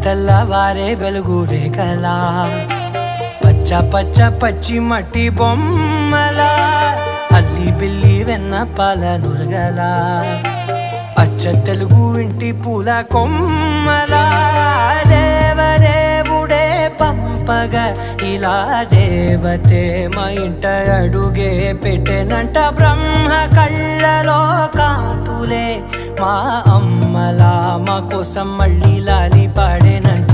తెల్లవారే వెలుగు రేఖలా పచ్చ పచ్చ పచ్చి మట్టి బొమ్మలా అల్లి బిల్లి వెన్న పాల నురగలా అచ్చ తెలుగు ఇంటి పూల కొమ్మలా దేవదేవుడే పంపగా ఇలా దేవతే మా ఇంట అడుగే పెట్టెనంట బ్రహ్మ కళ్ళలో కాంతులే మా అమ్మలా మా కోసం మళ్ళీ లాలి పాడేనంట.